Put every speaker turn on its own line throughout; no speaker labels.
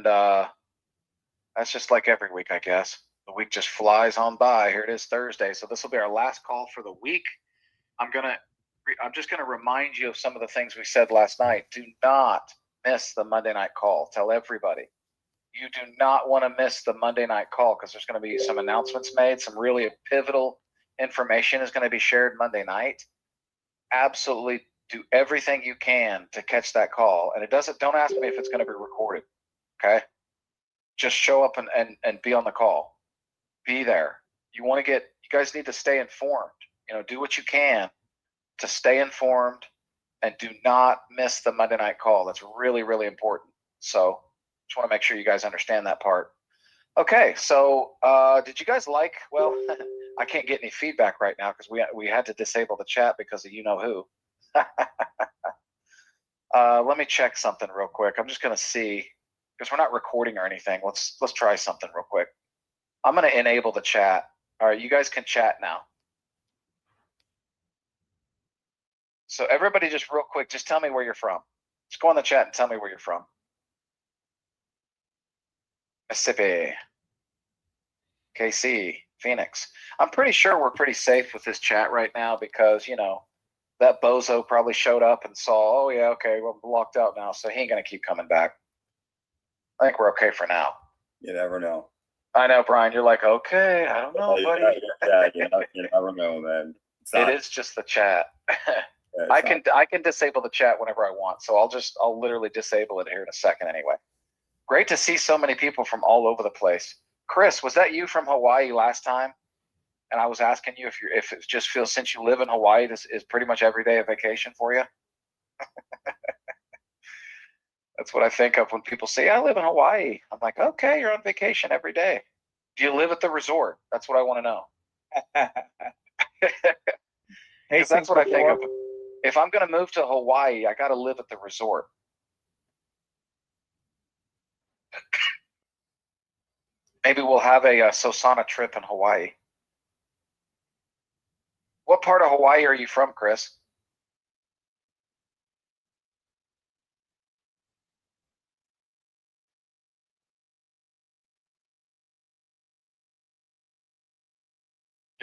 that's just like every week, I guess. The week just flies on by. Here it is Thursday. So this will be our last call for the week. I'm just gonna remind you of some of the things we said last night. Do not miss the Monday night call. Tell everybody. You do not want to miss the Monday night call because there's going to be some announcements made. Some really pivotal information is going to be shared Monday night. Absolutely do everything you can to catch that call. And don't ask me if it's going to be recorded. Okay. Just show up and be on the call. Be there. You guys need to stay informed. Do what you can to stay informed and do not miss the Monday night call. That's really, really important. So just want to make sure you guys understand that part. Okay, so did you guys well, I can't get any feedback right now because we had to disable the chat because of you-know-who. Let me check something real quick. I'm just going to see, because we're not recording or anything. Let's try something real quick. I'm going to enable the chat. All right, you guys can chat now. So everybody just real quick, just tell me where you're from. Just go in the chat and tell me where you're from. Mississippi, KC, Phoenix. I'm pretty sure we're pretty safe with this chat right now because, that bozo probably showed up and saw, oh, yeah, okay, we're locked out now, so he ain't going to keep coming back. I think we're okay for now.
You never know.
I know, Brian, you're like, okay, I don't know, buddy.
You never know, man.
It is just the chat. I can disable the chat whenever I want, so I'll literally disable it here in a second anyway. Great to see so many people from all over the place. Chris, was that you from Hawaii last time? And I was asking you if it just feels, since you live in Hawaii, this is pretty much every day a vacation for you. That's what I think of when people say, I live in Hawaii. I'm like, okay, you're on vacation every day. Do you live at the resort? That's what I want to know. Because that's what I think of. If I'm going to move to Hawaii, I got to live at the resort. Maybe we'll have a Sosana trip in Hawaii. What part of Hawaii are you from, Chris?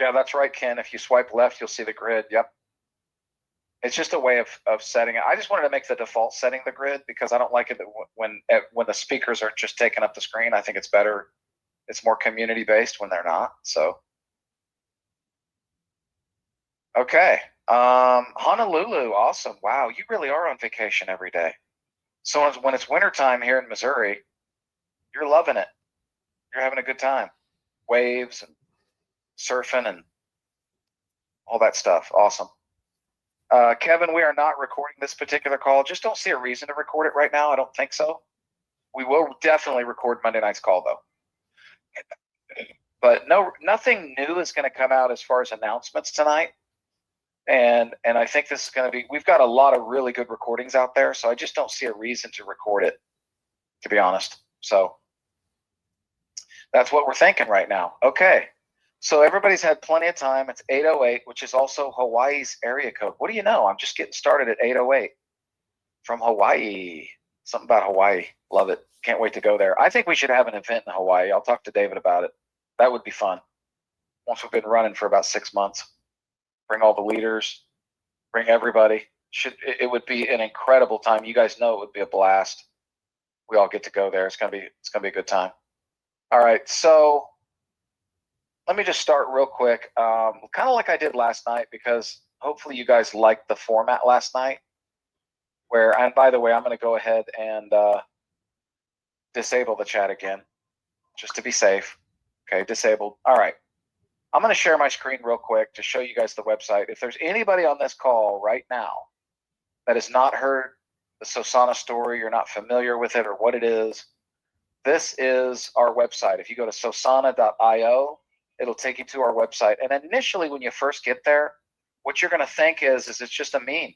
Yeah, that's right, Ken. If you swipe left, you'll see the grid. Yep. It's just a way of setting it. I just wanted to make the default setting the grid because I don't like it when the speakers are just taking up the screen. I think it's better. It's more community based when they're not. So, okay. Honolulu, awesome. Wow, you really are on vacation every day. So when it's wintertime here in Missouri, you're loving it. You're having a good time. Waves and surfing and all that stuff. Awesome. Kevin, we are not recording this particular call. Just don't see a reason to record it right now. I don't think so. We will definitely record Monday night's call though. But nothing new is going to come out as far as announcements tonight. And I think this is going to be, we've got a lot of really good recordings out there, so I just don't see a reason to record it, to be honest. So that's what we're thinking right now. Okay. So everybody's had plenty of time. It's 8:08, which is also Hawaii's area code. What do you know? I'm just getting started at 8:08 from Hawaii. Something about Hawaii. Love it. Can't wait to go there. I think we should have an event in Hawaii. I'll talk to David about it. That would be fun. Once we've been running for about 6 months. Bring all the leaders. Bring everybody. It would be an incredible time. You guys know it would be a blast. We all get to go there. It's gonna be a good time. All right, so let me just start real quick, kind of like I did last night, because hopefully you guys liked the format last night. And by the way, I'm going to go ahead and disable the chat again, just to be safe. Okay, disabled. All right. I'm going to share my screen real quick to show you guys the website. If there's anybody on this call right now that has not heard the Sosana story, you're not familiar with it or what it is, this is our website. If you go to sosana.io, it'll take you to our website. And initially, when you first get there, what you're going to think is it's just a meme.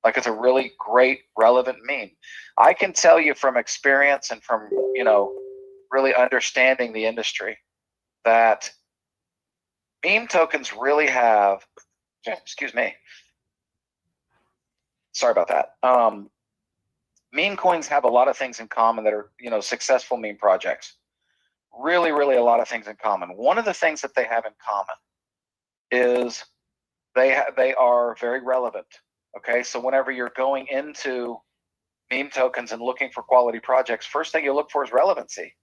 Like it's a really great, relevant meme. I can tell you from experience and from, really understanding the industry that meme tokens really have, excuse me. Sorry about that. Meme coins have a lot of things in common that are, successful meme projects. Really, really a lot of things in common. One of the things that they have in common is they are very relevant. Okay, so whenever you're going into meme tokens and looking for quality projects, first thing you'll look for is relevancy.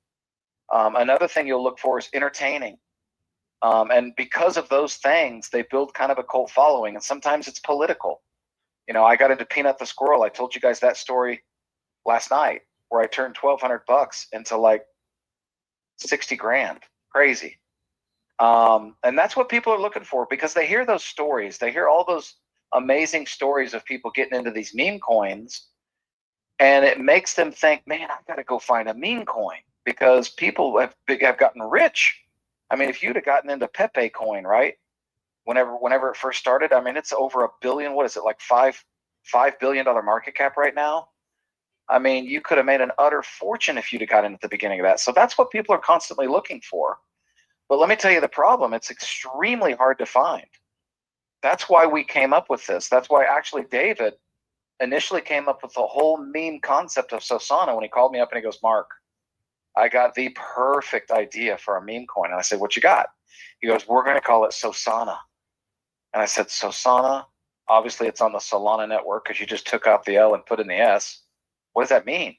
Another thing you'll look for is entertaining. And because of those things, they build kind of a cult following, and sometimes it's political. I got into Peanut the Squirrel. I told you guys that story last night, where I turned $1,200 into like 60 grand. Crazy. And that's what people are looking for, because they hear those stories. They hear all those amazing stories of people getting into these meme coins, and it makes them think, man, I got to go find a meme coin, because people have gotten rich. I mean, if you'd have gotten into Pepe coin, right? Whenever it first started, I mean, it's over $1 billion. What is it, like $5 billion market cap right now? I mean, you could have made an utter fortune if you'd have got in at the beginning of that. So that's what people are constantly looking for. But let me tell you the problem. It's extremely hard to find. That's why we came up with this. That's why actually David initially came up with the whole meme concept of Sosana when he called me up and he goes, Mark, I got the perfect idea for a meme coin. And I said, what you got? He goes, we're going to call it Sosana. And I said, Sosana? Obviously, it's on the Solana network because you just took out the L and put in the S. What does that mean?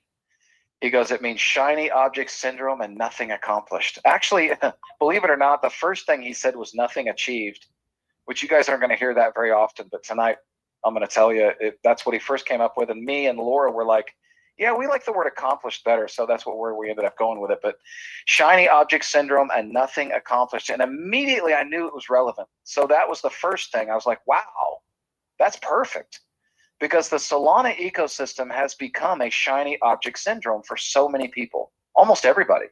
He goes, it means shiny object syndrome and nothing accomplished. Actually, believe it or not, the first thing he said was nothing achieved, which you guys aren't going to hear that very often. But tonight, I'm going to tell you, that's what he first came up with. And me and Laura were like, yeah, we like the word accomplished better. So that's where we ended up going with it. But shiny object syndrome and nothing accomplished. And immediately I knew it was relevant. So that was the first thing. I was like, wow, that's perfect. Because the Solana ecosystem has become a shiny object syndrome for so many people, almost everybody.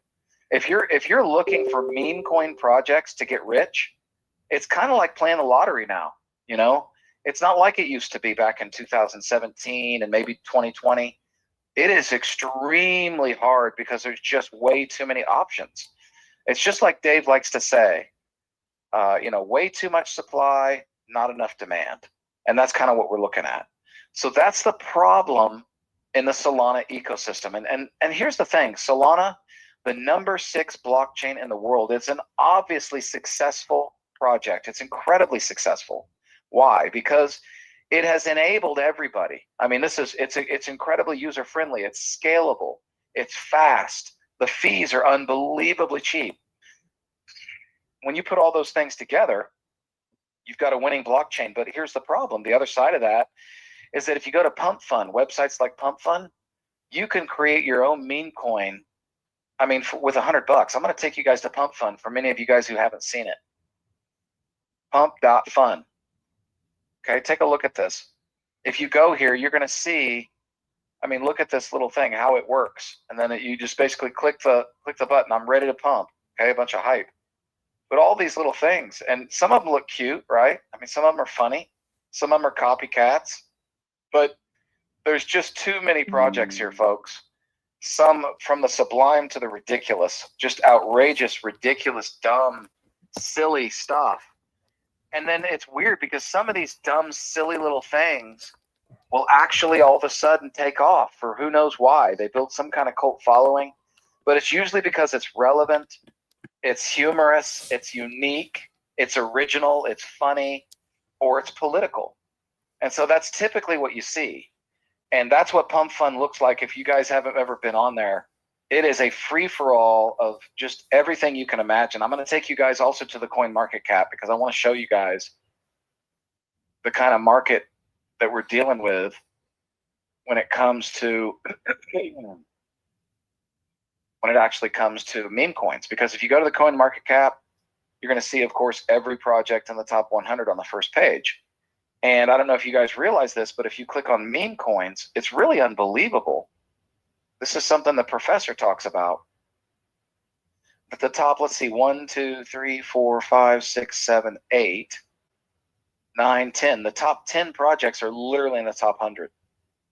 If you're looking for meme coin projects to get rich, it's kind of like playing the lottery now. It's not like it used to be back in 2017 and maybe 2020. It is extremely hard because there's just way too many options. It's just like Dave likes to say, way too much supply, not enough demand. And that's kind of what we're looking at. So that's the problem in the Solana ecosystem. And here's the thing, Solana, the number 6 blockchain in the world, it's an obviously successful project. It's incredibly successful. Why? Because it has enabled everybody. I mean, it's incredibly user friendly. It's scalable. It's fast. The fees are unbelievably cheap. When you put all those things together, you've got a winning blockchain. But here's the problem. The other side of that is that if you go to Pump Fund, websites like Pump Fund, you can create your own meme coin. I mean, with $100. I'm going to take you guys to Pump Fund for many of you guys who haven't seen it. Pump.fun. Okay, take a look at this. If you go here, you're going to see, I mean, look at this little thing, how it works. And then you just basically click the button. I'm ready to pump. Okay, a bunch of hype. But all these little things, and some of them look cute, right? I mean, some of them are funny. Some of them are copycats. But there's just too many projects here, folks. Some from the sublime to the ridiculous, just outrageous, ridiculous, dumb, silly stuff. And then it's weird because some of these dumb, silly little things will actually all of a sudden take off for who knows why. They build some kind of cult following, but it's usually because it's relevant, it's humorous, it's unique, it's original, it's funny, or it's political. And so that's typically what you see. And that's what Pump Fund looks like. If you guys haven't ever been on there, it is a free-for-all of just everything you can imagine. I'm going to take you guys also to the coin market cap because I want to show you guys the kind of market that we're dealing with when it comes to when it actually comes to meme coins. Because if you go to the coin market cap, you're going to see, of course, every project in the top 100 on the first page. And I don't know if you guys realize this, but if you click on meme coins, it's really unbelievable. This is something the professor talks about. At the top, let's see, 1, 2, 3, 4, 5, 6, 7, 8, 9, 10. The top 10 projects are literally in the top 100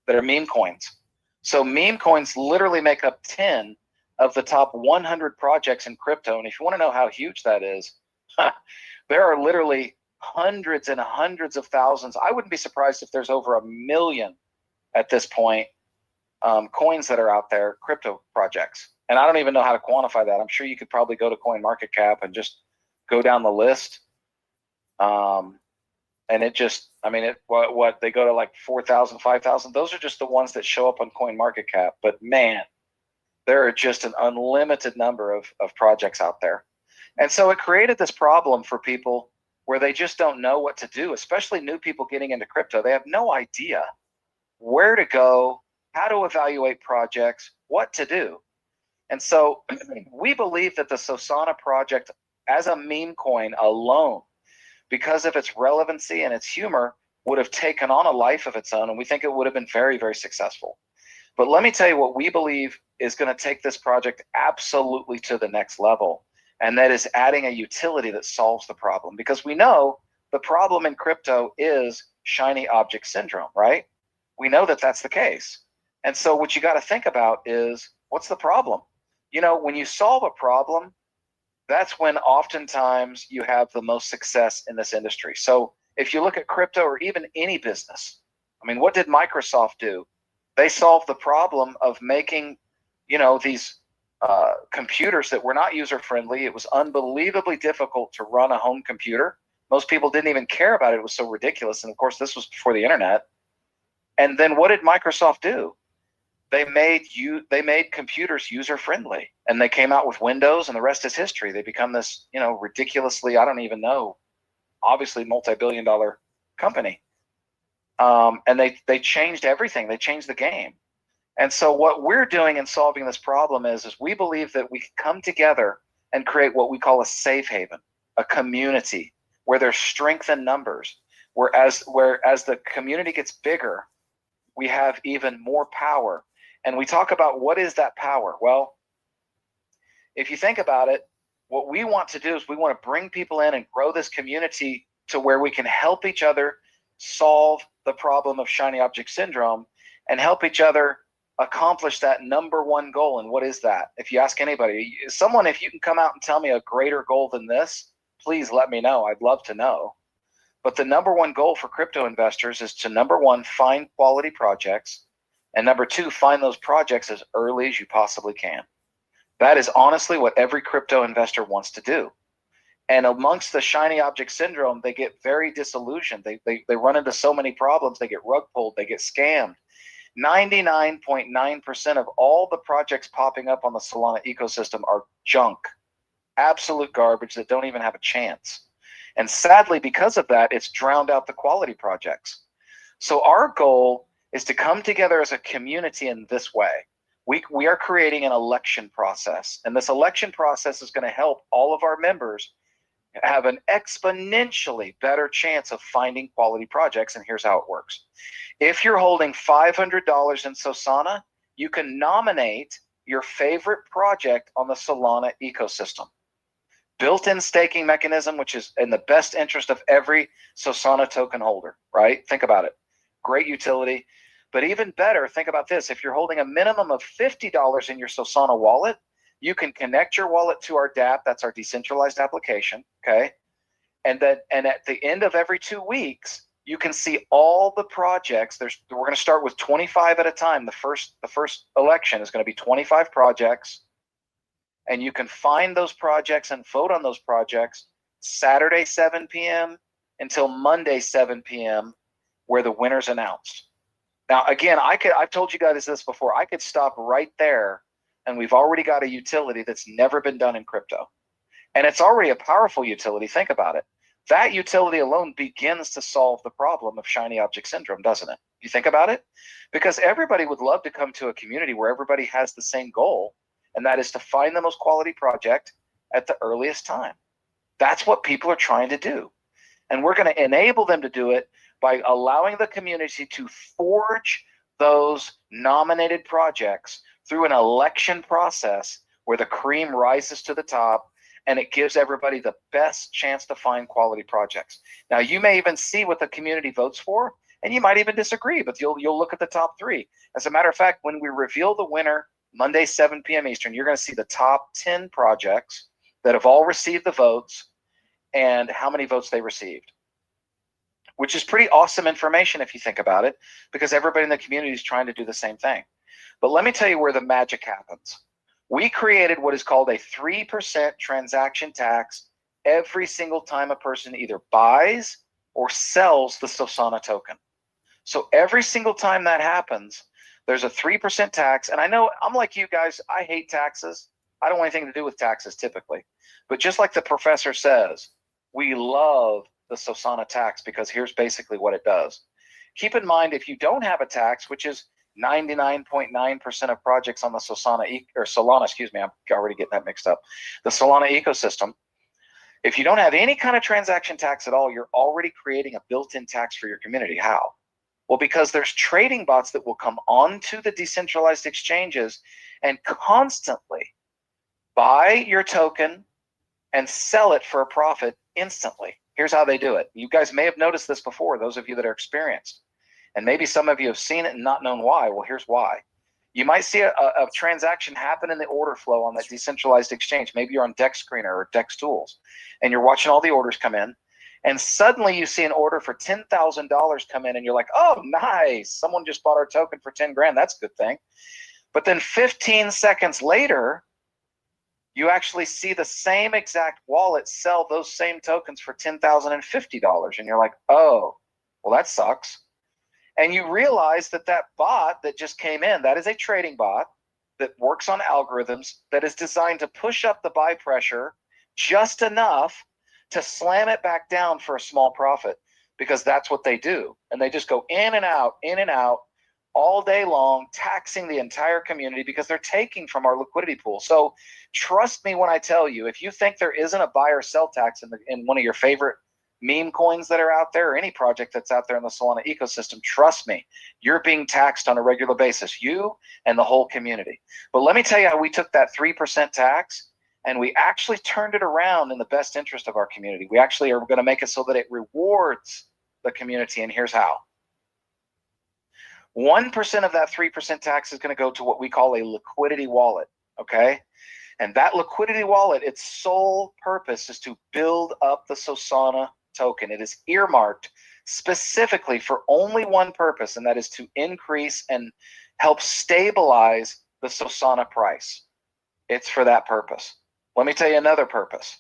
that are meme coins. So meme coins literally make up 10 of the top 100 projects in crypto. And if you want to know how huge that is, there are literally hundreds and hundreds of thousands. I wouldn't be surprised if there's over 1 million at this point coins that are out there, crypto projects. And I don't even know how to quantify that. I'm sure you could probably go to CoinMarketCap and just go down the list. And it just, I mean, what they go to like 4,000, 5,000. Those are just the ones that show up on CoinMarketCap. But man, there are just an unlimited number of projects out there. And so it created this problem for people where they just don't know what to do, especially new people getting into crypto. They have no idea where to go, how to evaluate projects, what to do. And so we believe that the Sosana project as a meme coin alone, because of its relevancy and its humor, would have taken on a life of its own. And we think it would have been very, very successful. But let me tell you what we believe is going to take this project absolutely to the next level. And that is adding a utility that solves the problem. Because we know the problem in crypto is shiny object syndrome, right? We know that that's the case. And so what you got to think about is, what's the problem? You know, when you solve a problem, that's when oftentimes you have the most success in this industry. So if you look at crypto or even any business, I mean, what did Microsoft do? They solved the problem of making, you know, these computers that were not user friendly. It was unbelievably difficult to run a home computer. Most people didn't even care about it. It was so ridiculous. And of course, this was before the internet. And then what did Microsoft do? They made computers user friendly, and they came out with Windows, and the rest is history. They become this, you know, ridiculously, I don't even know, obviously multi-billion-dollar company. And they changed everything. They changed the game. And so what we're doing in solving this problem is we believe that we can come together and create what we call a safe haven, a community where there's strength in numbers, whereas the community gets bigger, we have even more power. And we talk about what is that power? Well, if you think about it, what we want to do is we want to bring people in and grow this community to where we can help each other solve the problem of shiny object syndrome and help each other accomplish that number one goal. And what is that? If you ask anybody, someone, if you can come out and tell me a greater goal than this, please let me know. I'd love to know. But the number one goal for crypto investors is to, number one, find quality projects, and number two, find those projects as early as you possibly can. That is honestly what every crypto investor wants to do. And amongst the shiny object syndrome, they get very disillusioned. They run into so many problems. They get rug pulled. They get scammed. 99.9% of all the projects popping up on the Solana ecosystem are junk, absolute garbage that don't even have a chance. And sadly, because of that, it's drowned out the quality projects. So our goal is to come together as a community in this way. We are creating an election process, and this election process is going to help all of our members have an exponentially better chance of finding quality projects. And here's how it works. If you're holding $500 in Sosana, you can nominate your favorite project on the Solana ecosystem. Built-in staking mechanism, which is in the best interest of every Sosana token holder, right? Think about it. Great utility. But even better, think about this. If you're holding a minimum of $50 in your Sosana wallet, you can connect your wallet to our DApp. That's our decentralized application, okay? And at the end of every 2 weeks, you can see all the projects. We're going to start with 25 at a time. The first election is going to be 25 projects. And you can find those projects and vote on those projects Saturday 7 p.m. until Monday 7 p.m. where the winner's announced. Now, again, I've told you guys this before. I could stop right there, and we've already got a utility that's never been done in crypto. And it's already a powerful utility. Think about it. That utility alone begins to solve the problem of shiny object syndrome, doesn't it? You think about it? Because everybody would love to come to a community where everybody has the same goal, and that is to find the most quality project at the earliest time. That's what people are trying to do. And we're going to enable them to do it by allowing the community to forge those nominated projects through an election process where the cream rises to the top and it gives everybody the best chance to find quality projects. Now, you may even see what the community votes for, and you might even disagree, but you'll look at the top three. As a matter of fact, when we reveal the winner Monday, 7 p.m. Eastern, you're going to see the top 10 projects that have all received the votes and how many votes they received, which is pretty awesome information if you think about it, because everybody in the community is trying to do the same thing. But let me tell you where the magic happens. We created what is called a 3% transaction tax every single time a person either buys or sells the Sosana token. So every single time that happens, there's a 3% tax. And I know I'm like you guys, I hate taxes. I don't want anything to do with taxes typically. But just like the professor says, we love the Sosana tax because here's basically what it does. Keep in mind, if you don't have a tax, which is 99.9% of projects on the Solana, excuse me, I'm already getting that mixed up. The Solana ecosystem, if you don't have any kind of transaction tax at all, you're already creating a built-in tax for your community. How? Well, because there's trading bots that will come onto the decentralized exchanges and constantly buy your token and sell it for a profit instantly. Here's how they do it. You guys may have noticed this before, those of you that are experienced. And maybe some of you have seen it and not known why. Well, here's why. You might see a transaction happen in the order flow on that decentralized exchange. Maybe you're on Dex Screener or Dex Tools, and you're watching all the orders come in. And suddenly you see an order for $10,000 come in, and you're like, oh, nice. Someone just bought our token for 10 grand. That's a good thing. But then 15 seconds later, you actually see the same exact wallet sell those same tokens for $10,050. And you're like, oh, well, that sucks. And you realize that that bot that just came in, that is a trading bot that works on algorithms that is designed to push up the buy pressure just enough to slam it back down for a small profit, because that's what they do. And they just go in and out all day long, taxing the entire community because they're taking from our liquidity pool. So trust me when I tell you, if you think there isn't a buy or sell tax in one of your favorite meme coins that are out there, or any project that's out there in the Solana ecosystem, trust me, you're being taxed on a regular basis, you and the whole community. But let me tell you how we took that 3% tax and we actually turned it around in the best interest of our community. We actually are going to make it so that it rewards the community, and here's how. 1% of that 3% tax is going to go to what we call a liquidity wallet, okay? And that liquidity wallet, its sole purpose is to build up the Sosana token. It is earmarked specifically for only one purpose, and that is to increase and help stabilize the Sosana price. It's for that purpose. Let me tell you another purpose.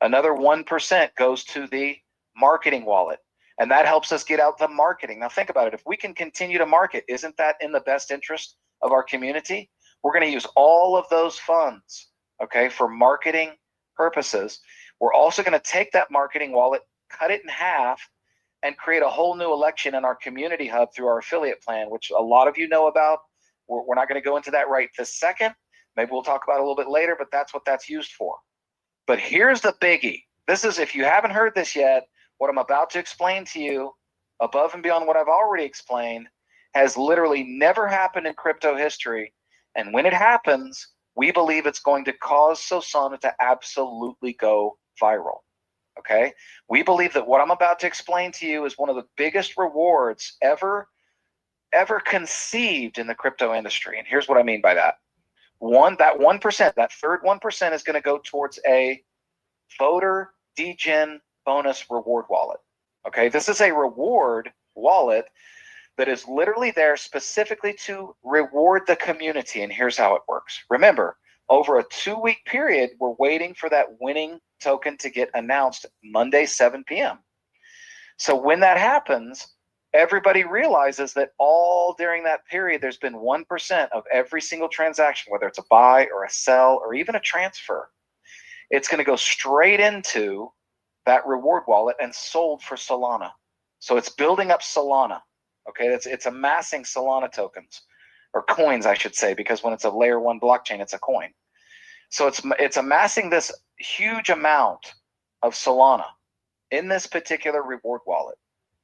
Another 1% goes to the marketing wallet, and that helps us get out the marketing. Now think about it. If we can continue to market, isn't that in the best interest of our community? We're going to use all of those funds, okay, for marketing purposes. We're also going to take that marketing wallet, cut it in half, and create a whole new election in our community hub through our affiliate plan, which a lot of you know about. We're not going to go into that right this second. Maybe we'll talk about it a little bit later, but that's what that's used for. But here's the biggie. This is, if you haven't heard this yet, what I'm about to explain to you, above and beyond what I've already explained, has literally never happened in crypto history. And when it happens, we believe it's going to cause Sosana to absolutely go viral. Okay? We believe that what I'm about to explain to you is one of the biggest rewards ever conceived in the crypto industry. And here's what I mean by that. That 1%, that third 1% is going to go towards a voter degen bonus reward wallet. Okay? This is a reward wallet that is literally there specifically to reward the community. And here's how it works. Remember, over a 2-week period, we're waiting for that winning token to get announced Monday, 7 p.m. So when that happens, everybody realizes that all during that period, there's been 1% of every single transaction, whether it's a buy or a sell or even a transfer. It's going to go straight into that reward wallet and sold for Solana. So it's building up Solana. Okay, it's amassing Solana tokens, or coins, I should say, because when it's a layer 1 blockchain, it's a coin. So it's amassing this huge amount of Solana in this particular reward wallet.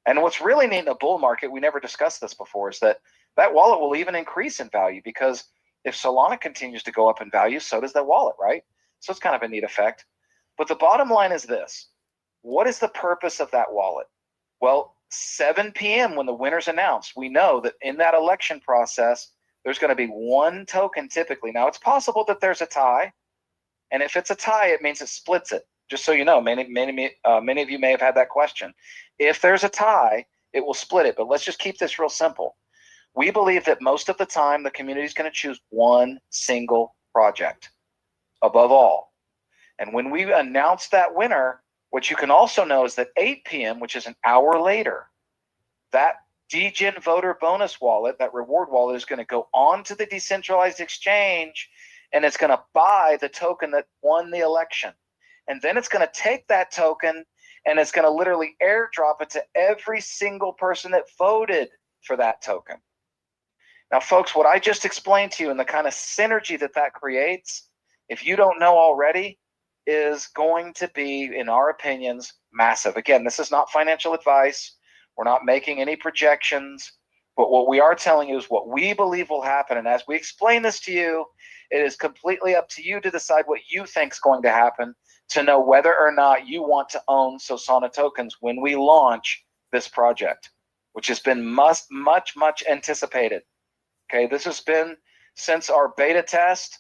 And what's really neat in a bull market, we never discussed this before, is that that wallet will even increase in value, because if Solana continues to go up in value, so does that wallet, right? So it's kind of a neat effect. But the bottom line is this. What is the purpose of that wallet? Well, 7 p.m. when the winner's announced, we know that in that election process, there's going to be one token typically. Now, it's possible that there's a tie. And if it's a tie, it means it splits it. Just so you know, many of you may have had that question. If there's a tie, it will split it. But let's just keep this real simple. We believe that most of the time the community is going to choose one single project above all. And when we announce that winner, what you can also know is that 8 p.m., which is an hour later, that DGen voter bonus wallet, that reward wallet, is going to go onto the decentralized exchange, and it's going to buy the token that won the election. And then it's going to take that token and it's going to literally airdrop it to every single person that voted for that token. Now, folks, what I just explained to you and the kind of synergy that that creates, if you don't know already, is going to be, in our opinions, massive. Again, this is not financial advice. We're not making any projections. But what we are telling you is what we believe will happen. And as we explain this to you, it is completely up to you to decide what you think is going to happen, to know whether or not you want to own Sosana tokens when we launch this project, which has been much anticipated. Okay, this has been since our beta test.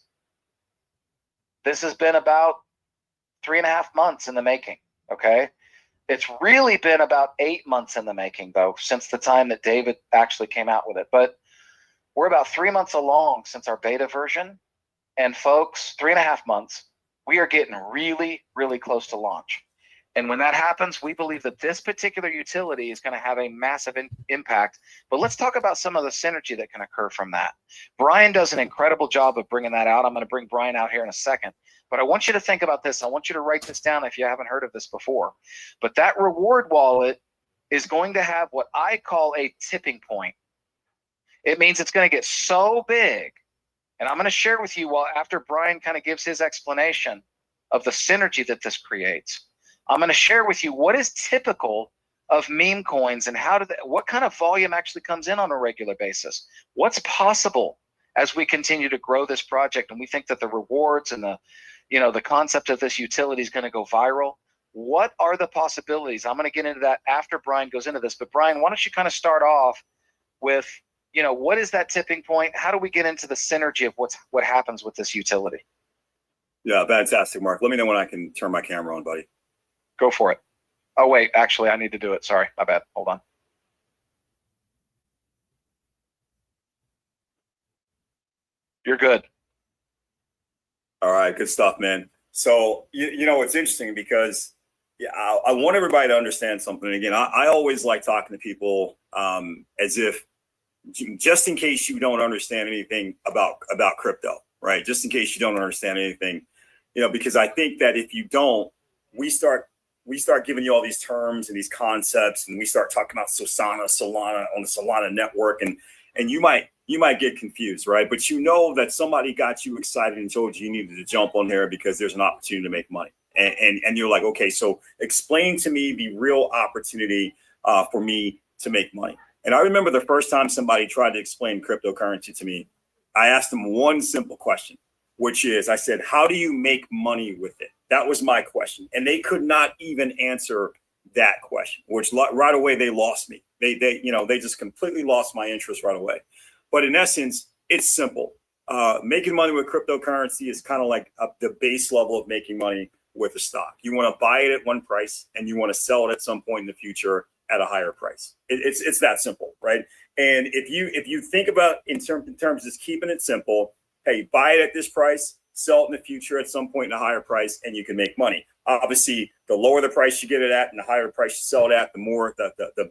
This has been about 3.5 months in the making. Okay, it's really been about 8 months in the making, though, since the time that David actually came out with it. But we're about 3 months along since our beta version. And folks, 3.5 months, we are getting really close to launch. And when that happens, we believe that this particular utility is going to have a massive impact. But let's talk about some of the synergy that can occur from that. Brian does an incredible job of bringing that out. I'm going to bring Brian out here in a second. But I want you to think about this. I want you to write this down if you haven't heard of this before. But that reward wallet is going to have what I call a tipping point. It means it's going to get so big. And I'm going to share with you, after Brian kind of gives his explanation of the synergy that this creates, I'm going to share with you what is typical of meme coins and what kind of volume actually comes in on a regular basis. What's possible as we continue to grow this project, and we think that the rewards and the concept of this utility is going to go viral. What are the possibilities? I'm going to get into that after Brian goes into this. But Brian, why don't you kind of start off with, what is that tipping point? How do we get into the synergy of what happens with this utility?
Yeah, fantastic, Mark. Let me know when I can turn my camera on, buddy.
Go for it. Oh, wait, actually, I need to do it. Sorry, my bad. Hold on. You're good.
All right, good stuff, man. So, it's interesting because I want everybody to understand something. Again, I always like talking to people as if, just in case you don't understand anything about crypto, right? Just in case you don't understand anything, because I think that if you don't, we start giving you all these terms and these concepts, and we start talking about Solana on the Solana network, and you might get confused, right? But that somebody got you excited and told you needed to jump on there because there's an opportunity to make money, and you're like, okay, so explain to me the real opportunity for me to make money. And I remember the first time somebody tried to explain cryptocurrency to me, I asked them one simple question, which is, I said, how do you make money with it? That was my question. And they could not even answer that question, which right away they lost me. They just completely lost my interest right away. But in essence, it's simple. Making money with cryptocurrency is kind of like the base level of making money with a stock. You want to buy it at one price and you want to sell it at some point in the future at a higher price. It's that simple, right? And if you think about in terms of just keeping it simple, hey, buy it at this price, sell it in the future at some point in a higher price, and you can make money. Obviously, the lower the price you get it at and the higher price you sell it at, the more the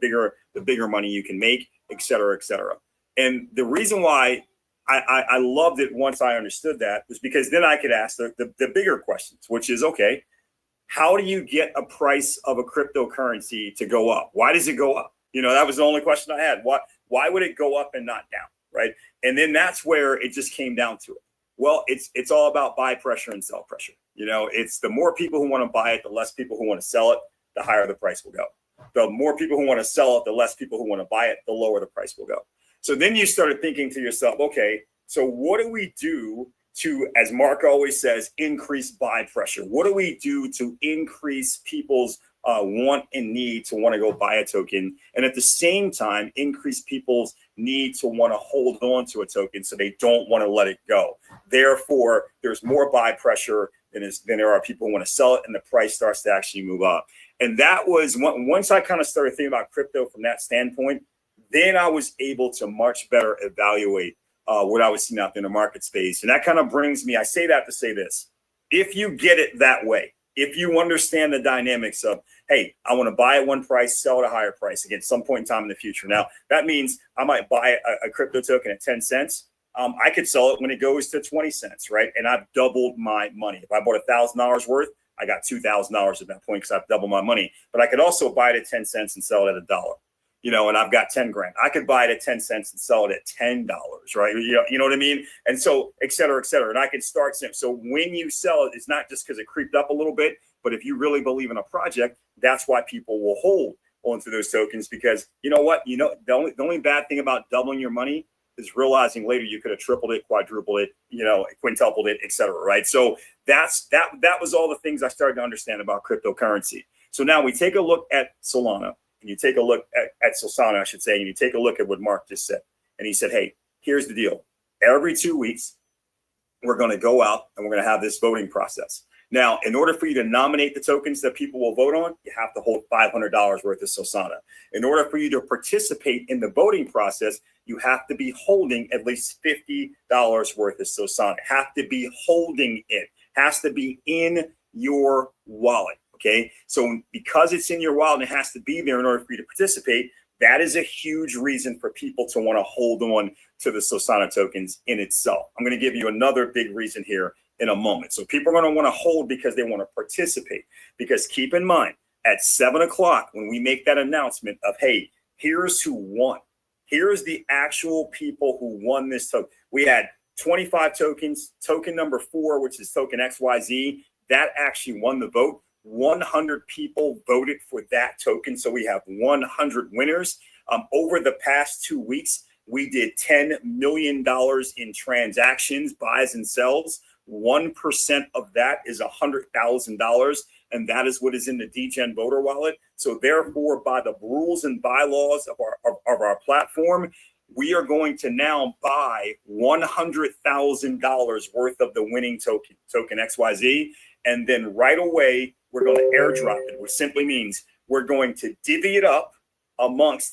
bigger money you can make, et cetera, et cetera. And the reason why I loved it once I understood that was because then I could ask the bigger questions, which is, okay, how do you get a price of a cryptocurrency to go up? Why does it go up? That was the only question I had. Why would it go up and not down, right? And then that's where it just came down to it. Well, it's all about buy pressure and sell pressure. It's the more people who want to buy it, the less people who want to sell it, the higher the price will go. The more people who want to sell it, the less people who want to buy it, the lower the price will go. So then you started thinking to yourself, okay, so what do we do to, as Mark always says, increase buy pressure? What do we do to increase people's want and need to want to go buy a token, and at the same time increase people's need to want to hold on to a token so they don't want to let it go? Therefore, there's more buy pressure than there are people who want to sell it, and the price starts to actually move up. And that was once I kind of started thinking about crypto from that standpoint, then I was able to much better evaluate what I was seeing out there in the market space. And that kind of brings me, I say that to say this. If you get it that way, if you understand the dynamics of, hey, I want to buy at one price, sell at a higher price again, some point in time in the future. Now, that means I might buy a crypto token at 10 cents. I could sell it when it goes to 20 cents, right? And I've doubled my money. If I bought $1,000 worth, I got $2,000 at that point because I've doubled my money. But I could also buy it at 10 cents and sell it at $1. And I've got 10 grand. I could buy it at 10 cents and sell it at $10, right? You know what I mean? And so, et cetera, et cetera. And I could start. So when you sell it, it's not just because it creeped up a little bit, but if you really believe in a project, that's why people will hold onto those tokens, because you know what? The only bad thing about doubling your money is realizing later you could have tripled it, quadrupled it, quintupled it, et cetera, right? So that was all the things I started to understand about cryptocurrency. So now we take a look at Solana, and you take a look at Sosana, I should say, and you take a look at what Mark just said. And he said, hey, here's the deal. Every 2 weeks, we're going to go out and we're going to have this voting process. Now, in order for you to nominate the tokens that people will vote on, you have to hold $500 worth of Sosana. In order for you to participate in the voting process, you have to be holding at least $50 worth of Sosana. Have to be holding it. Has to be in your wallet. Okay, so because it's in your wallet and it has to be there in order for you to participate, that is a huge reason for people to want to hold on to the Sosana tokens in itself. I'm going to give you another big reason here in a moment. So people are going to want to hold because they want to participate. Because keep in mind, at 7 o'clock, when we make that announcement of, hey, here's who won. Here's the actual people who won this token. We had 25 tokens. Token number 4, which is token XYZ, that actually won the vote. 100 people voted for that token. So we have 100 winners. Over the past 2 weeks, we did $10 million in transactions, buys and sells. 1% of that is $100,000. And that is what is in the DGen voter wallet. So therefore, by the rules and bylaws of our platform, we are going to now buy $100,000 worth of the winning token XYZ. And then right away, we're going to airdrop it, which simply means we're going to divvy it up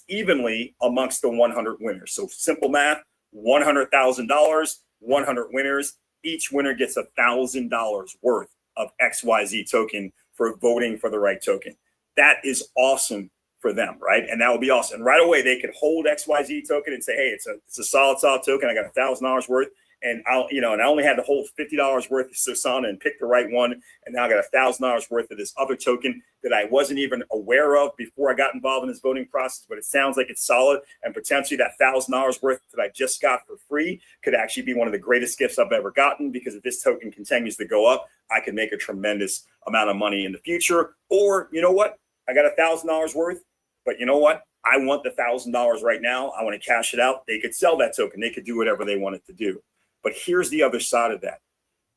evenly amongst the 100 winners. So simple math, $100,000, 100 winners. Each winner gets $1,000 worth of XYZ token for voting for the right token. That is awesome for them, right? And that would be awesome. And right away, they could hold XYZ token and say, hey, it's a solid token. I got $1,000 worth. And I only had to hold $50 worth of Sosana and pick the right one. And now I got $1,000 worth of this other token that I wasn't even aware of before I got involved in this voting process. But it sounds like it's solid, and potentially that $1,000 worth that I just got for free could actually be one of the greatest gifts I've ever gotten, because if this token continues to go up, I can make a tremendous amount of money in the future. Or you know what? I got $1,000 worth, but you know what? I want the $1,000 right now. I want to cash it out. They could sell that token. They could do whatever they wanted to do. But here's the other side of that.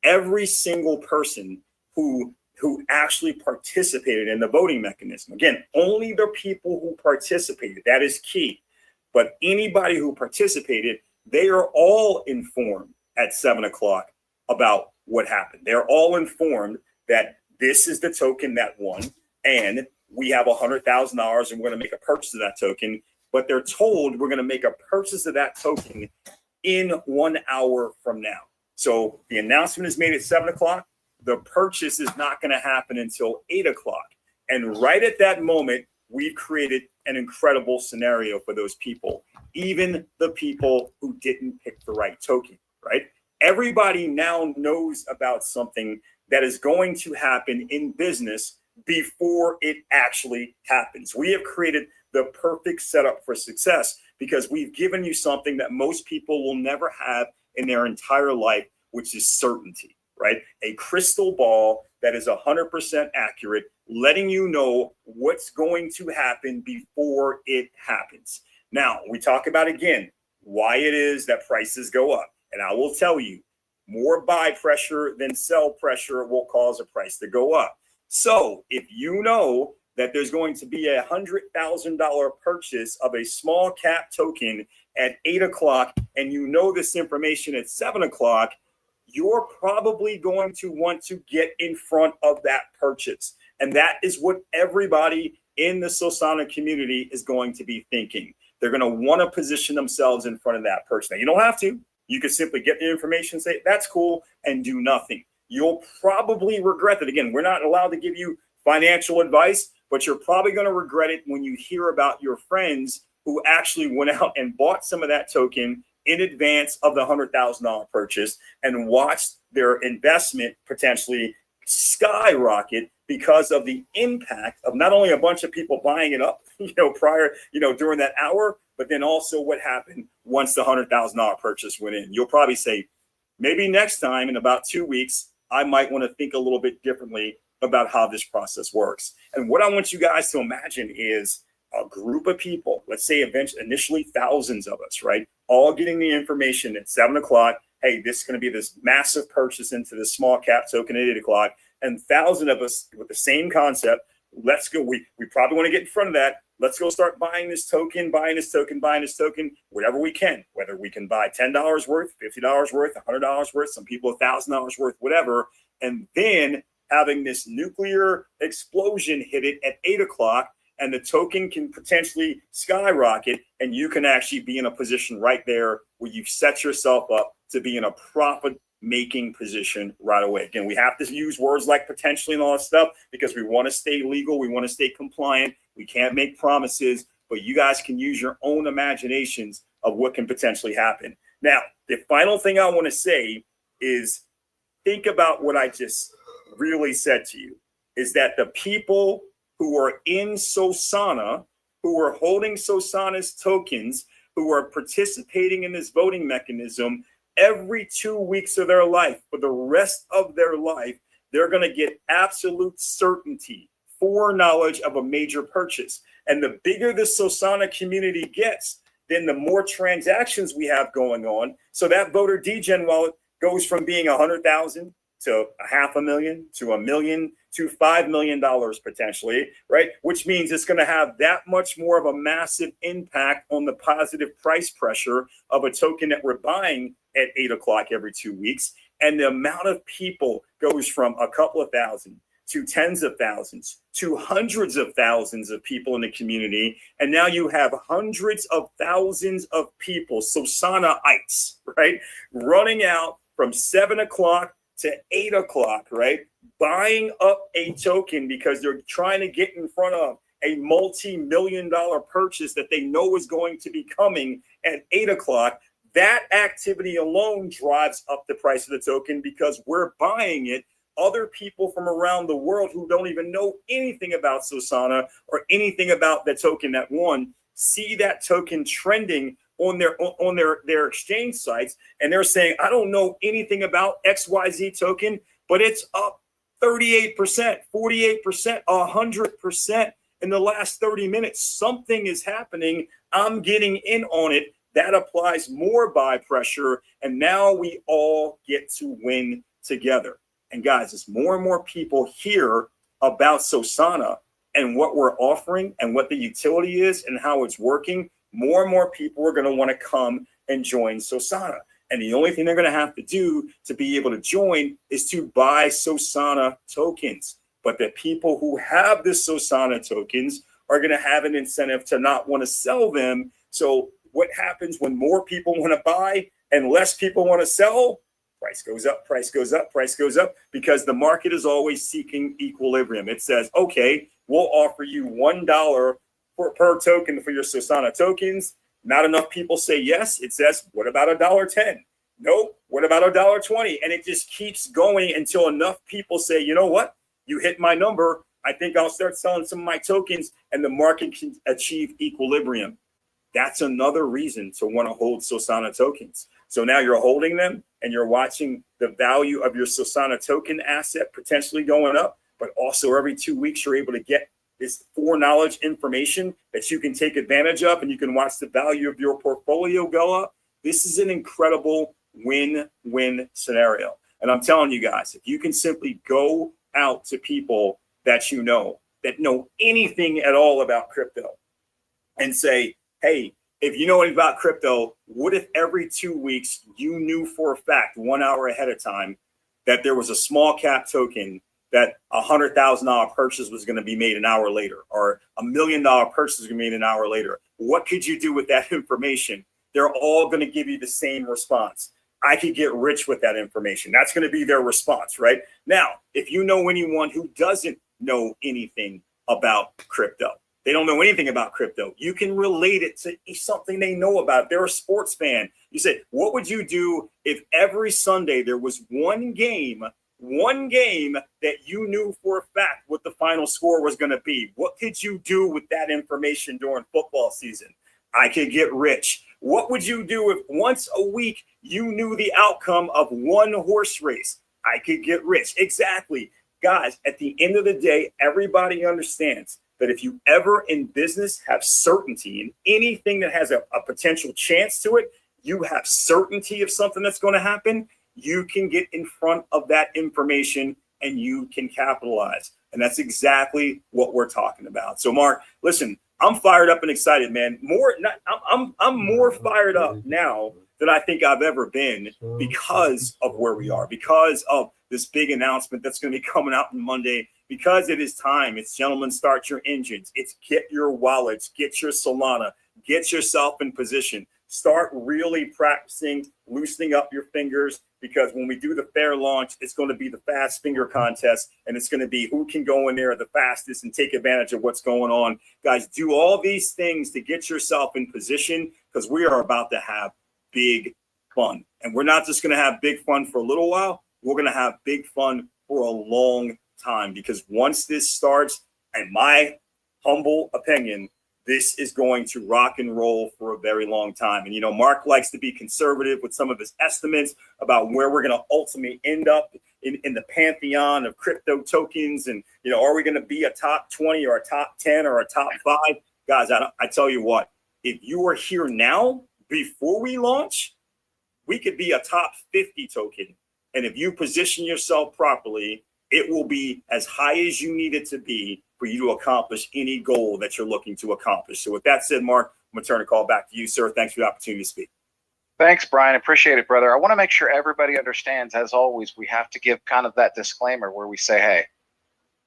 Every single person who actually participated in the voting mechanism, again, only the people who participated, that is key. But anybody who participated, they are all informed at 7 o'clock about what happened. They're all informed that this is the token that won, and we have $100,000 and we're going to make a purchase of that token. But they're told we're going to make a purchase of that token in 1 hour from now. So the announcement is made at 7 o'clock. The purchase is not going to happen until 8 o'clock. And right at that moment, we've created an incredible scenario for those people, even the people who didn't pick the right token, right? Everybody now knows about something that is going to happen in business before it actually happens. We have created the perfect setup for success, because we've given you something that most people will never have in their entire life, which is certainty, right? A crystal ball that is 100% accurate, letting you know what's going to happen before it happens. Now, we talk about, again, why it is that prices go up. And I will tell you, more buy pressure than sell pressure will cause a price to go up. So if you know that there's going to be $100,000 purchase of a small cap token at 8 o'clock, and you know this information at 7 o'clock, you're probably going to want to get in front of that purchase. And that is what everybody in the Sosana community is going to be thinking. they're going to want to position themselves in front of that person. Now, you don't have to. You could simply get the information, say, that's cool, and do nothing. You'll probably regret it. Again, we're not allowed to give you financial advice, but you're probably going to regret it when you hear about your friends who actually went out and bought some of that token in advance of the $100,000 purchase and watched their investment potentially skyrocket because of the impact of not only a bunch of people buying it up, prior, during that hour, but then also what happened once the $100,000 purchase went in. You'll probably say, maybe next time in about 2 weeks, I might want to think a little bit differently about how this process works. And what I want you guys to imagine is a group of people, let's say initially thousands of us, right? All getting the information at 7 o'clock. Hey, this is going to be this massive purchase into this small cap token at 8 o'clock. And thousands of us with the same concept. Let's go. We probably want to get in front of that. Let's go start buying this token, whatever we can, whether we can buy $10 worth, $50 worth, $100 worth, some people $1,000 worth, whatever. And then having this nuclear explosion hit it at 8 o'clock, and the token can potentially skyrocket, and you can actually be in a position right there where you've set yourself up to be in a profit-making position right away. Again, we have to use words like potentially and all that stuff because we want to stay legal, we want to stay compliant, we can't make promises, but you guys can use your own imaginations of what can potentially happen. Now, the final thing I want to say is think about what I just really said to you, is that the people who are in Sosana, who are holding Sosana's tokens, who are participating in this voting mechanism every 2 weeks of their life, for the rest of their life, they're going to get absolute certainty, foreknowledge of a major purchase. And the bigger the Sosana community gets, then the more transactions we have going on. So that voter degen wallet goes from being 100,000 to $500,000 to $1 million to $5 million potentially, right? Which means it's going to have that much more of a massive impact on the positive price pressure of a token that we're buying at 8 o'clock every 2 weeks. And the amount of people goes from a couple of thousand to tens of thousands to hundreds of thousands of people in the community. And now you have hundreds of thousands of people, Sosanaites, right? Running out from 7 o'clock to 8 o'clock, right? Buying up a token because they're trying to get in front of a multi-million-dollar purchase that they know is going to be coming at 8 o'clock. That activity alone drives up the price of the token because we're buying it. Other people from around the world who don't even know anything about Sosana or anything about the token that won see that token trending on their exchange sites, and they're saying, I don't know anything about XYZ token, but it's up 38%, 48%, 100% in the last 30 minutes. Something is happening. I'm getting in on it. That applies more buy pressure, and now we all get to win together. And guys, as more and more people hear about Sosana and what we're offering and what the utility is and how it's working, more and more people are going to want to come and join Sosana. And the only thing they're going to have to do to be able to join is to buy Sosana tokens. But the people who have the Sosana tokens are going to have an incentive to not want to sell them. So what happens when more people want to buy and less people want to sell? Price goes up, price goes up, price goes up, because the market is always seeking equilibrium. It says, okay, we'll offer you $1 per token for your Sosana tokens. Not enough people say yes. It says, what about $1.10? Nope. What about $1.20? And it just keeps going until enough people say, you know what? You hit my number. I think I'll start selling some of my tokens, and the market can achieve equilibrium. That's another reason to want to hold Sosana tokens. So now you're holding them and you're watching the value of your Sosana token asset potentially going up, but also every 2 weeks you're able to get this foreknowledge information that you can take advantage of, and you can watch the value of your portfolio go up. This is an incredible win-win scenario. And I'm telling you guys, if you can simply go out to people that you know, that know anything at all about crypto, and say, hey, if you know anything about crypto, what if every 2 weeks you knew for a fact 1 hour ahead of time that there was a small cap token that $100,000 purchase was going to be made an hour later, or $1 million purchase was going to be made an hour later? What could you do with that information? They're all going to give you the same response. I could get rich with that information. That's going to be their response, right? Now, if you know anyone who doesn't know anything about crypto, they don't know anything about crypto, you can relate it to something they know about. If they're a sports fan, you say, what would you do if every Sunday there was one game that you knew for a fact what the final score was going to be? What could you do with that information during football season? I could get rich. What would you do if once a week you knew the outcome of one horse race? I could get rich. Exactly. Guys, at the end of the day, everybody understands that if you ever in business have certainty in anything that has a potential chance to it, you have certainty of something that's going to happen, you can get in front of that information and you can capitalize. And that's exactly what we're talking about. So, Mark, listen, I'm fired up and excited, man. I'm more fired up now than I think I've ever been because of where we are, because of this big announcement that's going to be coming out on Monday, because it is time. It's gentlemen, start your engines. It's get your wallets, get your Solana, get yourself in position. Start really practicing loosening up your fingers, because when we do the fair launch, it's going to be the fast finger contest, and it's going to be who can go in there the fastest and take advantage of what's going on. Guys, do all these things to get yourself in position, because we are about to have big fun. And we're not just going to have big fun for a little while. We're going to have big fun for a long time, because once this starts, in my humble opinion, this is going to rock and roll for a very long time. And, you know, Mark likes to be conservative with some of his estimates about where we're going to ultimately end up in the pantheon of crypto tokens. And, you know, are we going to be a top 20 or a top 10 or a top 5? Guys, I tell you what, if you are here now, before we launch, we could be a top 50 token. And if you position yourself properly, it will be as high as you need it to be for you to accomplish any goal that you're looking to accomplish. So with that said, Mark, I'm going to turn the call back to you, sir. Thanks for the opportunity to speak.
Thanks, Brian. Appreciate it, brother. I want to make sure everybody understands, as always, we have to give kind of that disclaimer where we say, hey,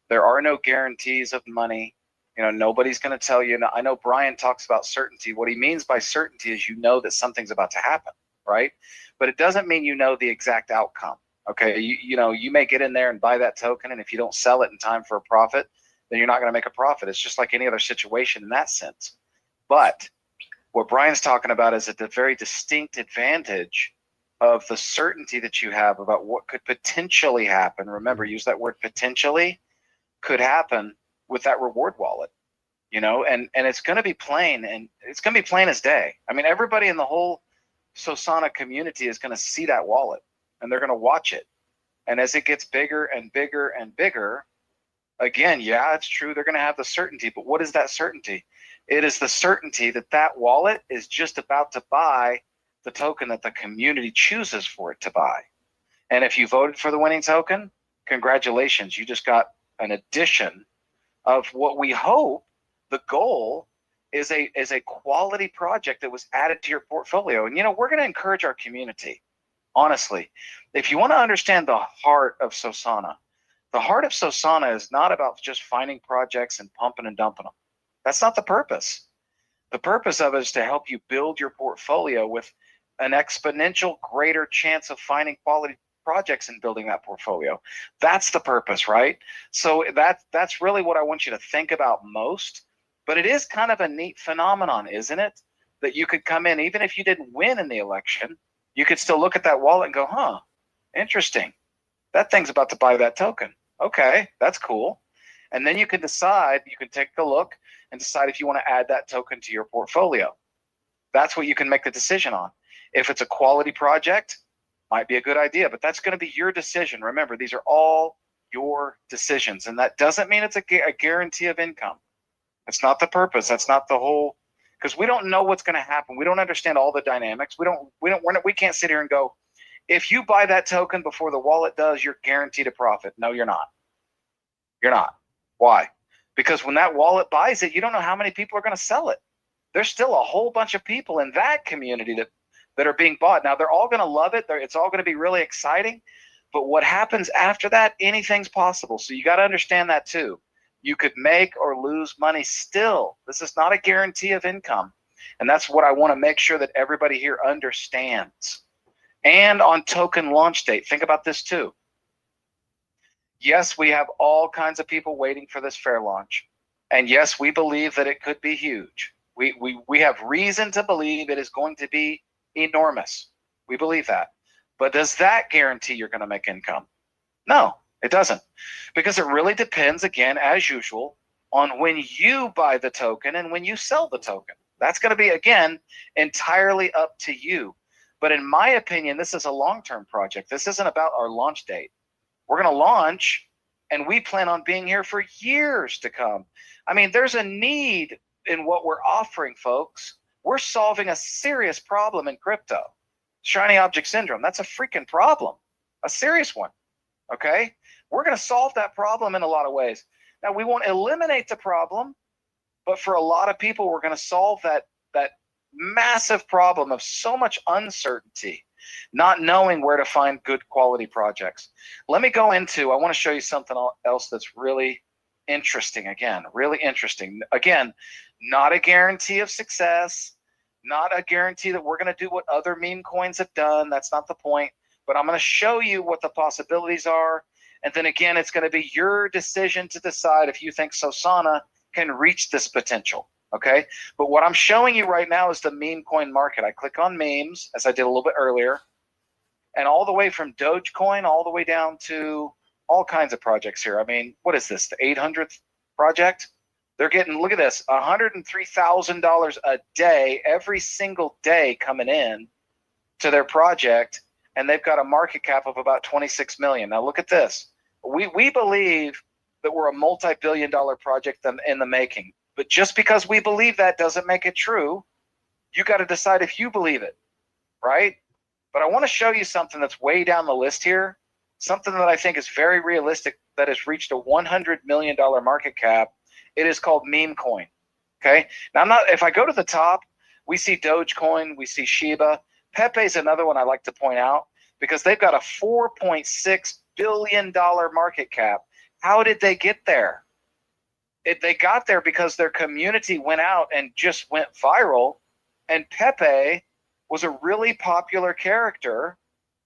there are no guarantees of money. You know, nobody's going to tell you. I know Brian talks about certainty. What he means by certainty is you know that something's about to happen, right? But it doesn't mean you know the exact outcome. Okay, you know, you may get in there and buy that token, and if you don't sell it in time for a profit, then you're not going to make a profit. It's just like any other situation in that sense. But what Brian's talking about is a very distinct advantage of the certainty that you have about what could potentially happen. Remember, use that word potentially, could happen with that reward wallet, you know, and it's going to be plain, and it's going to be plain as day. I mean, everybody in the whole Sosana community is going to see that wallet, and they're going to watch it. And as it gets bigger and bigger and bigger, again, yeah, it's true, they're going to have the certainty. But what is that certainty? It is the certainty that that wallet is just about to buy the token that the community chooses for it to buy. And if you voted for the winning token, congratulations, you just got an addition of what we hope the goal is a quality project that was added to your portfolio. And, you know, we're going to encourage our community. Honestly, if you want to understand the heart of Sosana, the heart of Sosana is not about just finding projects and pumping and dumping them. That's not the purpose. The purpose of it is to help you build your portfolio with an exponential greater chance of finding quality projects and building that portfolio. That's the purpose, right? So that's really what I want you to think about most. But it is kind of a neat phenomenon, isn't it? That you could come in, even if you didn't win in the election, you could still look at that wallet and go, huh, interesting. That thing's about to buy that token. Okay, that's cool. And then you can decide, you can take a look and decide if you want to add that token to your portfolio. That's what you can make the decision on. If it's a quality project, might be a good idea, but that's going to be your decision. Remember, these are all your decisions. And that doesn't mean it's a guarantee of income. That's not the purpose. That's not the whole, because we don't know what's going to happen. We don't understand all the dynamics. We can't sit here and go, if you buy that token before the wallet does, you're guaranteed a profit. No, you're not. You're not. Why? Because when that wallet buys it, you don't know how many people are going to sell it. There's still a whole bunch of people in that community that are being bought. Now, they're all going to love it. It's all going to be really exciting. But what happens after that, anything's possible. So you got to understand that too. You could make or lose money still. This is not a guarantee of income. And that's what I want to make sure that everybody here understands. And on token launch date, think about this too. Yes, we have all kinds of people waiting for this fair launch. And yes, we believe that it could be huge. We have reason to believe it is going to be enormous. We believe that. But does that guarantee you're going to make income? No, it doesn't. Because it really depends, again, as usual, on when you buy the token and when you sell the token. That's going to be, again, entirely up to you. But in my opinion, this is a long-term project. This isn't about our launch date. We're going to launch, and we plan on being here for years to come. I mean, there's a need in what we're offering, folks. We're solving a serious problem in crypto. Shiny object syndrome, that's a freaking problem, a serious one, okay? We're going to solve that problem in a lot of ways. Now, we won't eliminate the problem, but for a lot of people, we're going to solve that massive problem of so much uncertainty, not knowing where to find good quality projects. Let me go into, I want to show you something else that's really interesting. Again, really interesting. Again, not a guarantee of success, not a guarantee that we're going to do what other meme coins have done. That's not the point. But I'm going to show you what the possibilities are. And then again, it's going to be your decision to decide if you think Sosana can reach this potential. Okay. But what I'm showing you right now is the meme coin market. I click on memes, as I did a little bit earlier, and all the way from Dogecoin all the way down to all kinds of projects here. I mean, what is this? The 800th project? They're getting, look at this, $103,000 a day, every single day coming in to their project, and they've got a market cap of about 26 million. Now look at this. We believe that we're a multi-billion-dollar project in the making. But just because we believe that doesn't make it true. You got to decide if you believe it, right? But I want to show you something that's way down the list here, something that I think is very realistic that has reached a $100 million market cap. It is called meme coin. Okay. Now if I go to the top, we see Dogecoin, we see Shiba. Pepe is another one I like to point out because they've got a $4.6 billion market cap. How did they get there? They got there because their community went out and just went viral, and Pepe was a really popular character.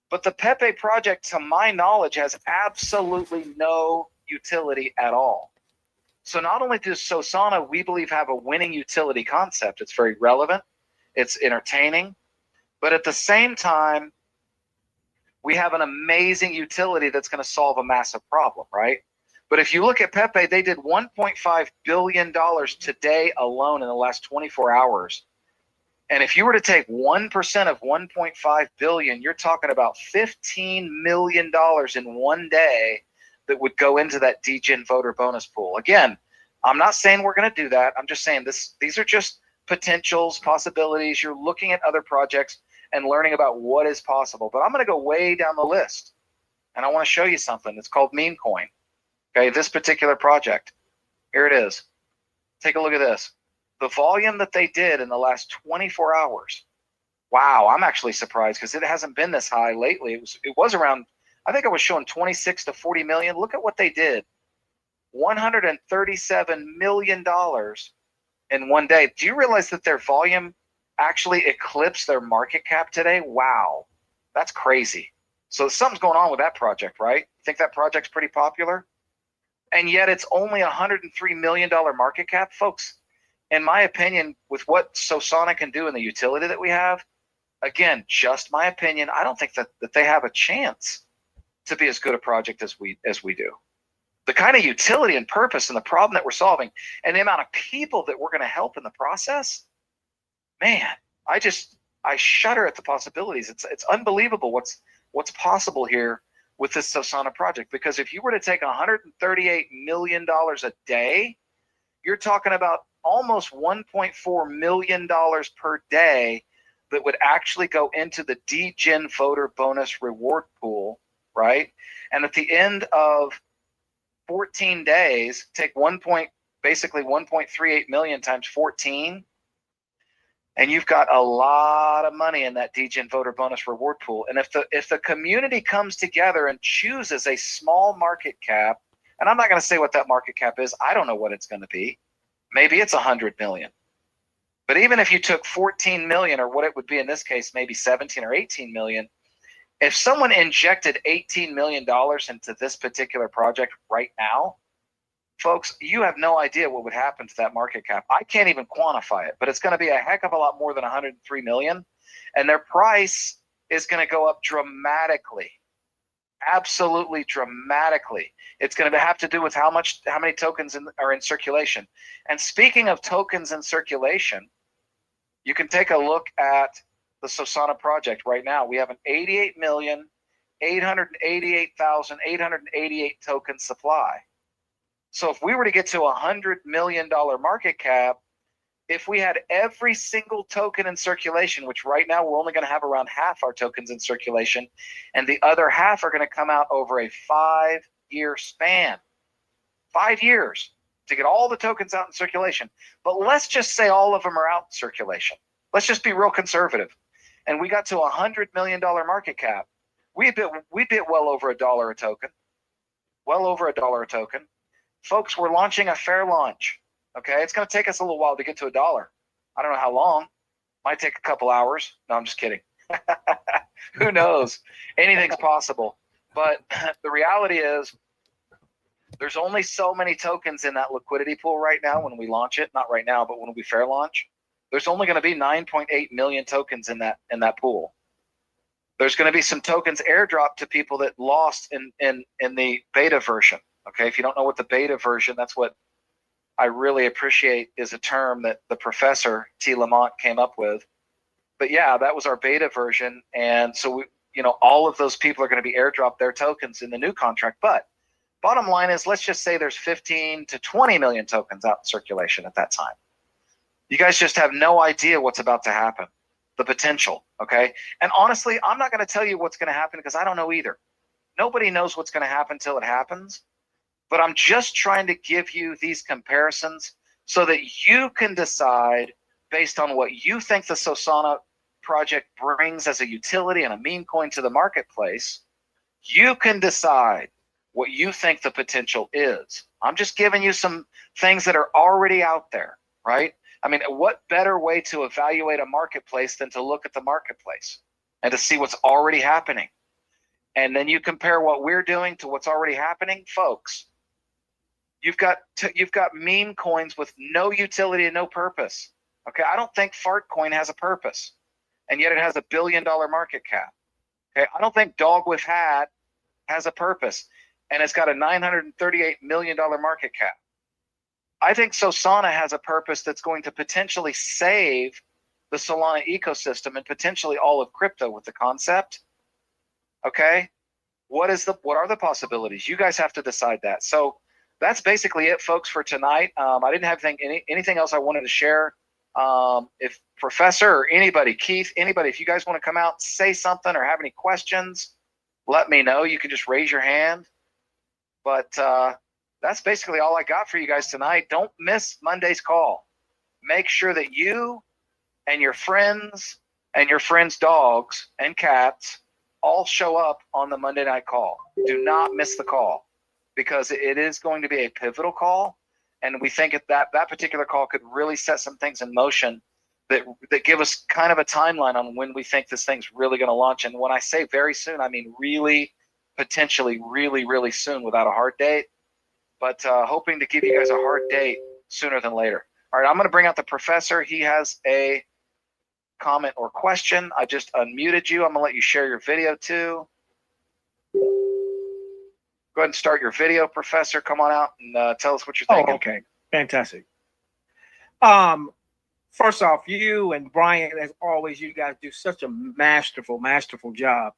But the Pepe project, to my knowledge, has absolutely no utility at all. So not only does Sosana, we believe, have a winning utility concept, it's very relevant, it's entertaining, but at the same time, we have an amazing utility that's going to solve a massive problem, right? But if you look at Pepe, they did $1.5 billion today alone in the last 24 hours. And if you were to take 1% of 1.5 billion, you're talking about $15 million in one day that would go into that DGen voter bonus pool. Again, I'm not saying we're going to do that. I'm just saying these are just potentials, possibilities. You're looking at other projects and learning about what is possible. But I'm going to go way down the list, and I want to show you something. It's called meme coin. Okay, this particular project. Here it is. Take a look at this. The volume that they did in the last 24 hours. Wow, I'm actually surprised because it hasn't been this high lately. It was around, I think I was showing 26 to 40 million. Look at what they did. $137 million in one day. Do you realize that their volume actually eclipsed their market cap today? Wow, that's crazy. So something's going on with that project, right? You think that project's pretty popular? And yet it's only $103 million market cap. Folks, in my opinion, with what Sosana can do and the utility that we have, again, just my opinion, I don't think that they have a chance to be as good a project as we do. The kind of utility and purpose and the problem that we're solving and the amount of people that we're going to help in the process, man, I shudder at the possibilities. It's unbelievable what's possible here with this Sosana project. Because if you were to take $138 million a day, you're talking about almost $1.4 million per day that would actually go into the DGen voter bonus reward pool, right? And at the end of 14 days, take basically 1.38 million times 14, and you've got a lot of money in that DGen voter bonus reward pool. And if the community comes together and chooses a small market cap, and I'm not going to say what that market cap is, I don't know what it's going to be. Maybe it's 100 million. But even if you took 14 million, or what it would be in this case, maybe 17 or 18 million, if someone injected $18 million into this particular project right now, folks, you have no idea what would happen to that market cap. I can't even quantify it, but it's going to be a heck of a lot more than 103 million. And their price is going to go up dramatically. Absolutely dramatically. It's going to have to do with how many tokens are in circulation. And speaking of tokens in circulation, you can take a look at the Sosana project right now. We have an 88,888,888 token supply. So if we were to get to $100 million market cap, if we had every single token in circulation, which right now we're only going to have around half our tokens in circulation, and the other half are going to come out over a 5-year span. 5 years to get all the tokens out in circulation. But let's just say all of them are out in circulation. Let's just be real conservative. And we got to $100 million market cap. We bit well over $1 a token. Well over $1 a token. Folks, we're launching a fair launch. Okay, it's going to take us a little while to get to $1. I don't know how long. Might take a couple hours. No, I'm just kidding. Who knows? Anything's possible. But the reality is, there's only so many tokens in that liquidity pool right now when we launch it. Not right now, but when we fair launch. There's only going to be 9.8 million tokens in that pool. There's going to be some tokens airdropped to people that lost in the beta version. Okay, if you don't know what the beta version, that's what I really appreciate, is a term that the professor T. Lamont came up with. But yeah, that was our beta version, and so all of those people are going to be airdropped their tokens in the new contract. But bottom line is, let's just say there's 15 to 20 million tokens out in circulation at that time. You guys just have no idea what's about to happen, the potential, okay? And honestly, I'm not going to tell you what's going to happen because I don't know either. Nobody knows what's going to happen until it happens. But I'm just trying to give you these comparisons so that you can decide based on what you think the Sosana project brings as a utility and a meme coin to the marketplace. You can decide what you think the potential is. I'm just giving you some things that are already out there, right? I mean, what better way to evaluate a marketplace than to look at the marketplace and to see what's already happening? And then you compare what we're doing to what's already happening, folks. You've got meme coins with no utility and no purpose. Okay, I don't think Fart Coin has a purpose, and yet it has $1 billion market cap. Okay, I don't think Dog with Hat has a purpose, and it's got a $938 million market cap. I think Sosana has a purpose that's going to potentially save the Solana ecosystem and potentially all of crypto with the concept. Okay, what are the possibilities? You guys have to decide that. So that's basically it, folks, for tonight. I didn't have anything else I wanted to share. If Professor or anybody, Keith, anybody, if you guys want to come out, say something or have any questions, let me know. You can just raise your hand. But that's basically all I got for you guys tonight. Don't miss Monday's call. Make sure that you and your friends dogs and cats all show up on the Monday night call. Do not miss the call, because it is going to be a pivotal call, and we think that particular call could really set some things in motion that give us kind of a timeline on when we think this thing's really going to launch. And when I say very soon, I mean really, potentially really, really soon without a hard date, but hoping to give you guys a hard date sooner than later. All right, I'm going to bring out the professor. He has a comment or question. I just unmuted you. I'm going to let you share your video too. Go ahead and start your video, Professor. Come on out and tell us what you're thinking.
Oh, okay. Fantastic. First off, you and Brian, as always, you guys do such a masterful job.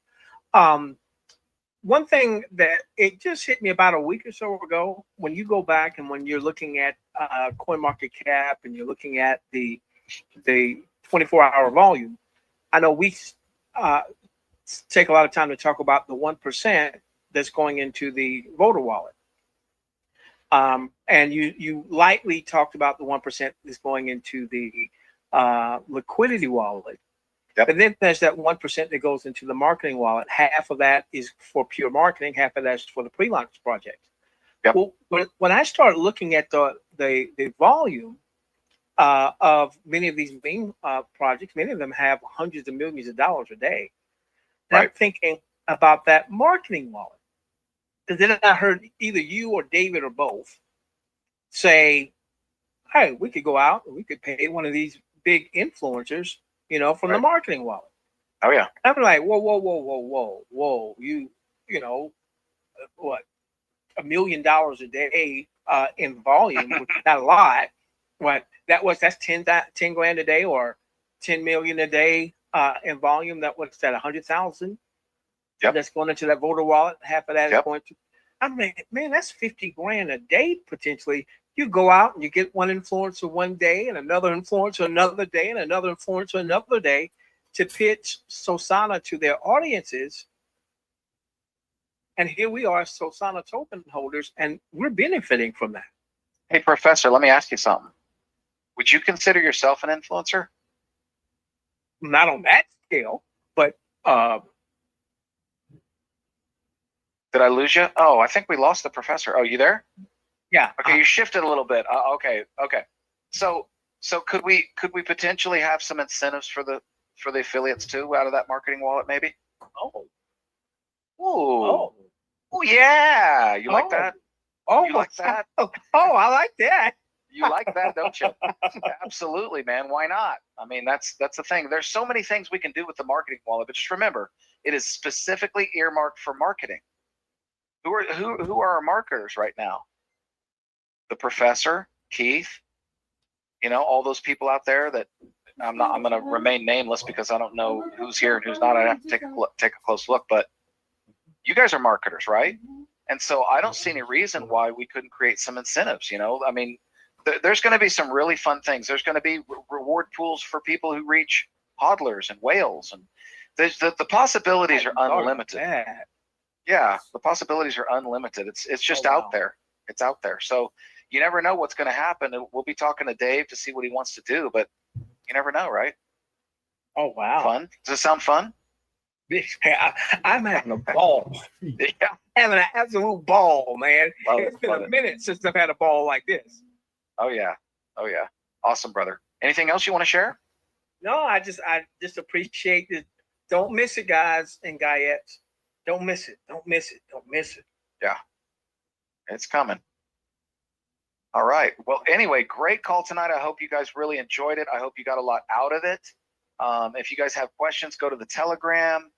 One thing that it just hit me about a week or so ago, when you go back and when you're looking at CoinMarketCap and you're looking at the 24-hour volume, I know we take a lot of time to talk about the 1% that's going into the voter wallet. And you lightly talked about the 1% that's going into the liquidity wallet.
Yep.
But then there's that 1% that goes into the marketing wallet. Half of that is for pure marketing, half of that's for the pre-launch project.
Yep.
Well, when I start looking at the volume, of many of these meme projects. Many of them have hundreds of millions of dollars a day. And I'm
Right.
thinking about that marketing wallet. Because then I heard either you or David or both say, hey, we could go out and we could pay one of these big influencers, from the
Right.
marketing wallet.
Oh yeah.
I'm like, whoa. You know, what, $1 million a day in volume, which is not a lot. That's 10 grand a day or 10 million a day in volume. What's that, 100,000?
Yep.
That's going into that voter wallet. Half of that is
Yep.
going to. I'm like, man, that's 50 grand a day potentially. You go out and you get one influencer one day and another influencer another day and another influencer another day to pitch Sosana to their audiences. And here we are, Sosana token holders, and we're benefiting from that.
Hey, Professor, let me ask you something. Would you consider yourself an influencer?
Not on that scale, but
Did I lose you? Oh, I think we lost the professor. Oh, you there?
yeah.
Okay, you shifted a little bit. Okay. So could we potentially have some incentives for the affiliates too out of that marketing wallet, maybe?
Oh,
Oh, yeah. You like that?
Oh,
You like that?
Oh, I like that.
You like that, don't you? Absolutely, man. Why not? I mean, that's the thing. There's so many things we can do with the marketing wallet, but just remember, it is specifically earmarked for marketing. Who are our marketers right now? The professor, Keith, all those people out there that I'm going to remain nameless because I don't know who's here and who's not. I have to take a close look, but you guys are marketers, right? And so I don't see any reason why we couldn't create some incentives. I mean, there's going to be some really fun things. There's going to be reward pools for people who reach hodlers and whales, and the possibilities are unlimited. Yeah, the possibilities are unlimited. It's just out there. It's out there. So you never know what's going to happen. We'll be talking to Dave to see what he wants to do, but you never know, right?
Oh, wow.
Fun. Does it sound fun?
I'm having a ball.
Yeah.
Having an absolute ball, man. It's been
love
a
it.
minute since I've had a ball like this.
Oh yeah. Awesome, brother. Anything else you want to share?
No, I just appreciate it. Don't miss it, guys and guyettes. Don't miss it. Don't miss it. Don't miss it.
Yeah. It's coming. All right. Well, anyway, great call tonight. I hope you guys really enjoyed it. I hope you got a lot out of it. If you guys have questions, go to the Telegram,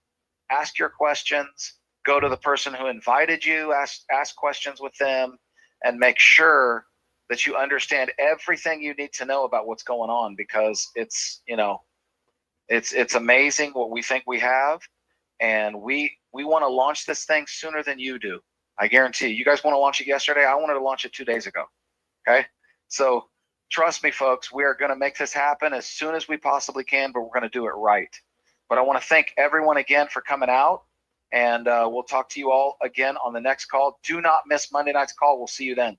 ask your questions, go to the person who invited you, ask questions with them, and make sure that you understand everything you need to know about what's going on, because it's amazing what we think we have, and we want to launch this thing sooner than you do. I guarantee you. You guys want to launch it yesterday? I wanted to launch it 2 days ago. Okay? So trust me, folks, we are going to make this happen as soon as we possibly can, but we're going to do it right. But I want to thank everyone again for coming out, and we'll talk to you all again on the next call. Do not miss Monday night's call. We'll see you then.